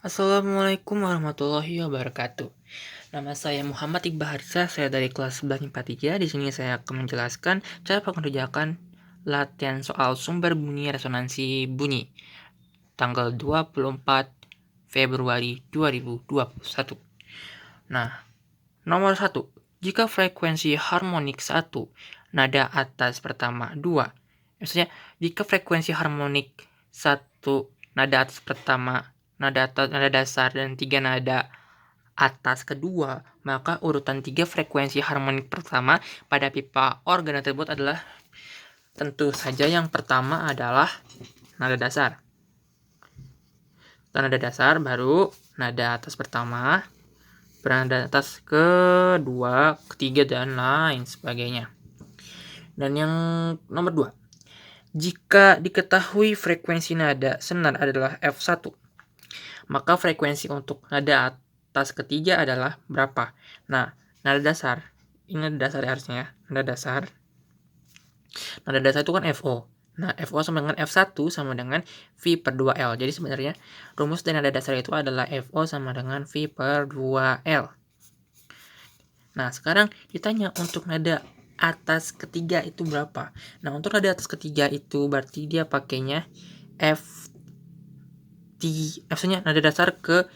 Assalamualaikum warahmatullahi wabarakatuh. Nama saya Muhammad Iqbal Harsa, saya dari kelas 11 IPA 3. Di sini saya akan menjelaskan cara mengerjakan latihan soal sumber bunyi resonansi bunyi tanggal 24 Februari 2021. Nah, nomor 1. Jika frekuensi harmonik 1, nada atas pertama 2. Maksudnya, jika frekuensi harmonik 1, nada atas pertama, nada dasar, dan 3 nada atas kedua, maka urutan 3 frekuensi harmonik pertama pada pipa organ tersebut adalah tentu saja yang pertama adalah nada dasar. Setelah nada dasar baru nada atas pertama, nada atas kedua, ketiga, dan lain sebagainya. Dan yang nomor 2, jika diketahui frekuensi nada senar adalah F1, maka frekuensi untuk nada atas ketiga adalah berapa? Nah, nada dasar, ini nada dasar harusnya ya, nada dasar. Nada dasar itu kan FO. Nah, FO sama dengan F1 sama dengan V per 2L. Jadi sebenarnya rumus dari nada dasar itu adalah FO sama dengan V per 2L. Nah, sekarang ditanya untuk nada atas ketiga itu berapa? Nah, untuk nada atas ketiga itu berarti dia pakainya maksudnya nada dasar ke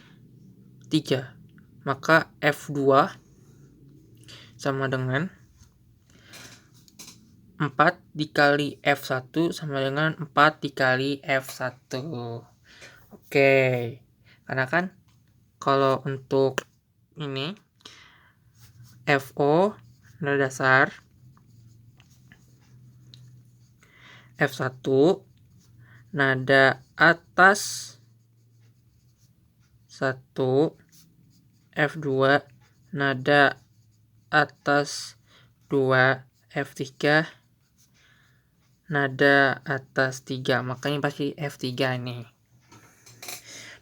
3. Maka F2 sama dengan 4 dikali F1 sama dengan 4 dikali F1. Oke. Karena kan kalau untuk ini FO nada dasar, F1 nada atas 1, F2 nada atas 2, F3 nada atas 3. Makanya pasti F3 nih.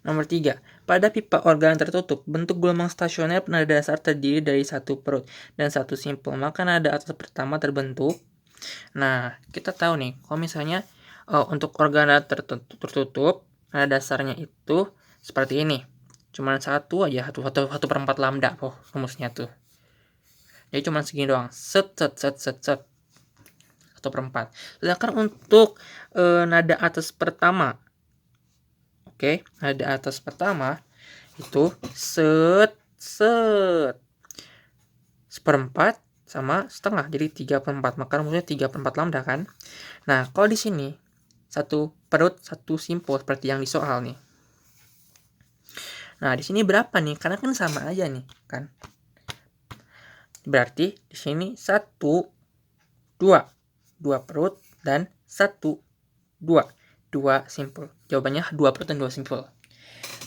Nomor 3. Pada pipa organ tertutup, bentuk gelombang stasioner nada dasar terdiri dari satu perut dan satu simpul. Maka nada atas pertama terbentuk. Nah, kita tahu nih, kalau misalnya untuk organ tertutup, nada dasarnya itu seperti ini. Cuman satu aja, satu per 4 lambda rumusnya tuh. Jadi cuman segini doang. Set. 1/4. Sedangkan untuk nada atas pertama, oke, nada atas pertama itu set 1/4 sama setengah, jadi 3/4. Maka rumusnya 3/4 lambda kan. Nah, kalau di sini satu perut, satu simpul seperti yang di soal nih. Nah, di sini berapa nih? Karena kan sama aja nih, kan? Berarti di sini 1, 2. 2 perut dan 1, 2. 2 simpul. Jawabannya 2 perut dan 2 simpul.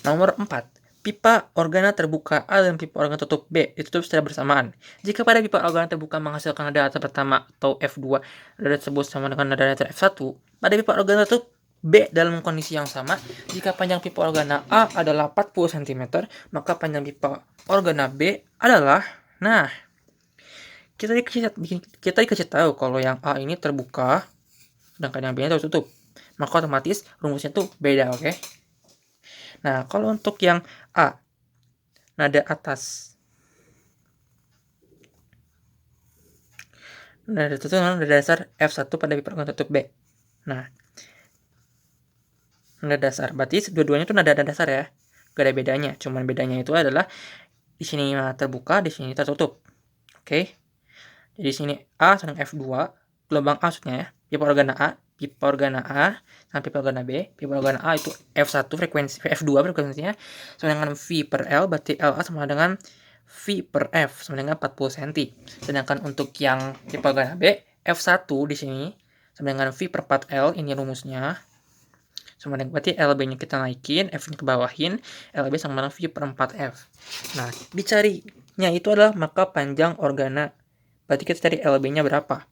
Nomor 4. Pipa organa terbuka A dan pipa organa tertutup B ditutup secara bersamaan. Jika pada pipa organa terbuka menghasilkan nada atas pertama atau F2, nada tersebut sama dengan nada atas F1, pada pipa organa tertutup B dalam kondisi yang sama, jika panjang pipa organa A adalah 40 cm, maka panjang pipa organa B adalah, nah, kita dikasih tahu kalau yang A ini terbuka, sedangkan yang B nya tertutup. Maka otomatis rumusnya tuh beda, oke? Nah, kalau untuk yang A, nada atas, nada tertutup nada dasar F1 pada pipa organ tertutup B. Nah, nada dasar, berarti dua-duanya itu nada dasar ya, gak ada bedanya. Cuman bedanya itu adalah di sini terbuka, di sini tertutup. Oke. Jadi di sini A sedang F2, gelombang A maksudnya ya, pipa organa A sama pipa organa B. Pipa organa A itu F1 frekuensi, F2 frekuensinya sama dengan V per L, berarti LA sama dengan V per F sama dengan 40 cm. Sedangkan untuk yang pipa organa B, F1 di sini sama dengan V per 4L, ini rumusnya. Sama dengan, berarti LB-nya kita naikin, F-nya ke bawahin, LB sama dengan V per 4F. Nah, dicarinya itu adalah maka panjang organa. Berarti kita cari LB-nya berapa.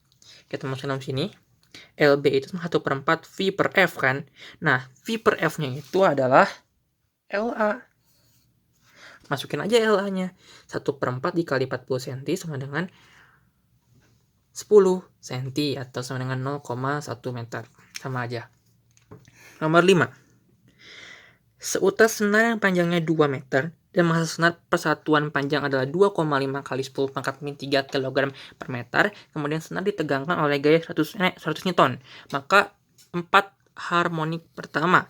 Kita masukkan dalam sini. LB itu 1/4 V per F kan. Nah, V per F-nya itu adalah LA. Masukin aja LA-nya. 1/4 dikali 40 cm sama dengan 10 cm atau sama dengan 0,1 meter. Sama aja. Nomor 5. Seutas senar yang panjangnya 2 meter dan massa senar persatuan panjang adalah 2,5 kali 10 pangkat min 3 kg per meter, kemudian senar ditegangkan oleh gaya 100 Newton, maka 4 harmonik pertama.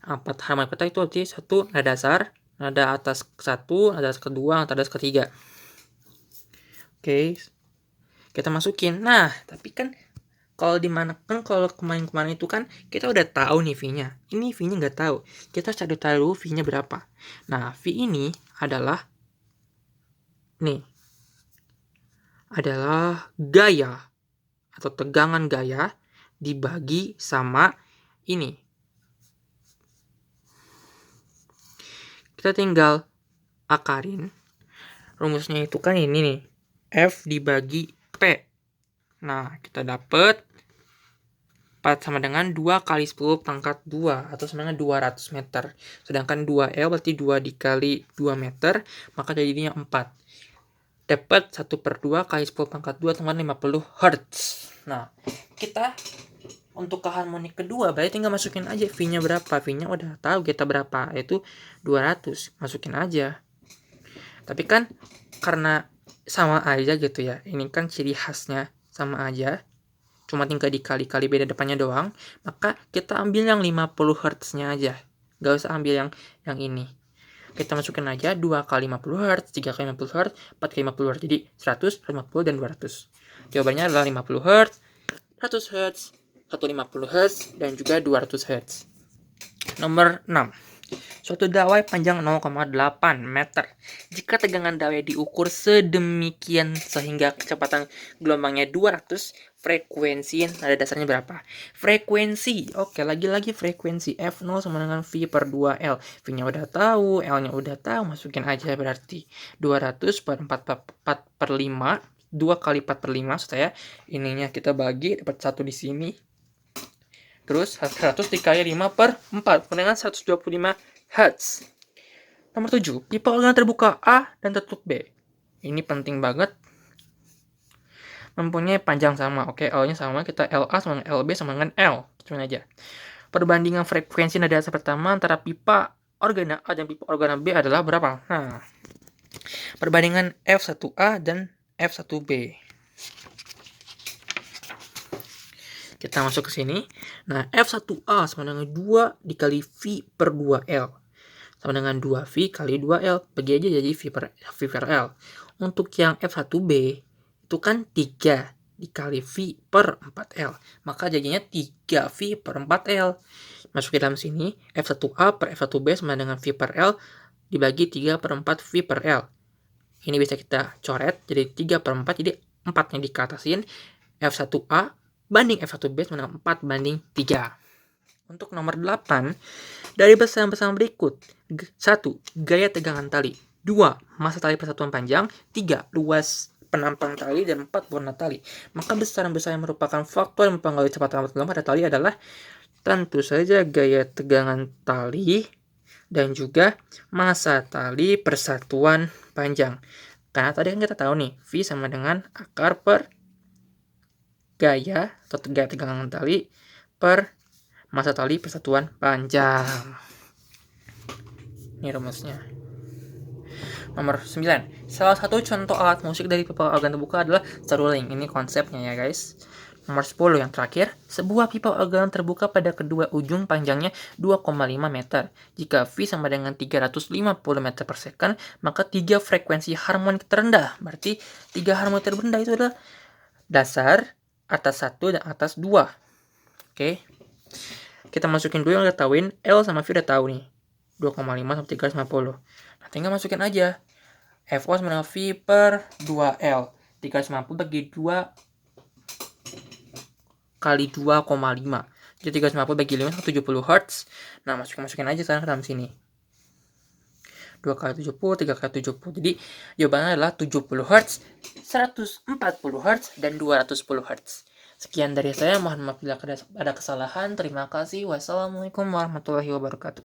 4 harmonik pertama itu artinya 1 nada dasar, nada atas 1, nada atas kedua, nada atas ketiga. Oke, kita masukin. Nah, tapi kan kalau kemarin-kemarin itu kan kita udah tahu nih V-nya. Ini V-nya nggak tahu. Kita cari tahu V-nya berapa. Nah, V ini adalah gaya atau tegangan gaya dibagi sama ini. Kita tinggal akarin. Rumusnya itu kan ini nih. F dibagi P. Nah, kita dapat 4 sama dengan 2 kali 10 pangkat 2 atau sama dengan 200 meter. Sedangkan 2L berarti 2 dikali 2 meter, maka jadinya 4. Dapat 1/2 kali 10 pangkat 2 sama 50 Hz. Nah, kita untuk ke harmonik kedua berarti tinggal masukin aja V-nya berapa. V-nya udah tahu kita berapa, yaitu 200. Masukin aja. Tapi kan karena sama aja gitu ya. Ini kan ciri khasnya sama aja. Cuma tinggal dikali-kali beda depannya doang, maka kita ambil yang 50 Hz-nya aja. Gak usah ambil yang ini. Kita masukin aja 2 kali 50 Hz, 3 kali 50 Hz, 4 kali 50 Hz. Jadi 100, 150, dan 200. Jawabannya adalah 50 Hz, 100 Hz, 150 Hz, dan juga 200 Hz. Nomor 6. Suatu dawai panjang 0,8 meter. Jika tegangan dawai diukur sedemikian sehingga kecepatan gelombangnya 200, frekuensi nada dasarnya berapa? Frekuensi, oke, lagi-lagi frekuensi F0 sama dengan V/2L. V-nya udah tahu, L-nya udah tahu, masukin aja berarti 200 per 4/5, 2 kali 4/5, saya ininya kita bagi, dapat 1 di sini. Terus 100 dikali 5/4 dengan 125 Hz. Nomor 7, pipa organ terbuka A dan tertutup B. Ini penting banget. Mempunyai panjang sama. Oke, L-nya sama, kita LA sama dengan LB sama dengan L. Cuman aja. Perbandingan frekuensi nada dasar pertama antara pipa organa A dan pipa organa B adalah berapa? Nah, perbandingan F1A dan F1B. Kita masuk ke sini. Nah, F1A sama dengan 2 dikali V/2L. Sama dengan 2V kali 2L. Bagi aja jadi V/L. Untuk yang F1B, itu kan 3 dikali V/4L. Maka jadinya 3V/4L. Masuk ke dalam sini, F1A per F1B sama dengan V/L dibagi 3/4 V/L. Ini bisa kita coret, jadi 3/4, jadi 4-nya dikatasin. F1A banding F1B sama dengan 4/3. Untuk nomor 8, dari pesan-pesan berikut. 1. Gaya tegangan tali. 2. Massa tali persatuan panjang. 3. Luas penampang tali. Dan 4. Warna tali. Maka besaran-besaran yang merupakan faktor yang mempengaruhi kecepatan gelombang pada tali adalah tentu saja gaya tegangan tali dan juga massa tali persatuan panjang. Karena tadi kan kita tahu nih, V sama dengan akar per gaya atau gaya tegangan tali per massa tali persatuan panjang. Ini rumusnya. Nomor 9. Salah satu contoh alat musik dari pipa organ terbuka adalah seruling. Ini konsepnya ya guys. Nomor 10 yang terakhir. Sebuah pipa organ terbuka pada kedua ujung panjangnya 2,5 meter. Jika V sama dengan 350 meter per second, maka 3 frekuensi harmonik terendah. Berarti 3 harmonik terendah itu adalah dasar, atas 1, dan atas 2. Oke. Kita masukin dulu yang udah tahuin. L sama V udah tahu nih. 2,5 sampai 350. Nah, tinggal masukin aja. FO sama dengan V/2L. 350 bagi 2 kali 2,5. Jadi 350 bagi 5 70 Hz. Nah, masukin aja sekarang ke dalam sini. 2 kali 70, 3 kali 70. Jadi jawabannya adalah 70 Hz, 140 Hz, dan 210 Hz. Sekian dari saya, mohon maaf bila ada kesalahan. Terima kasih. Wassalamualaikum warahmatullahi wabarakatuh.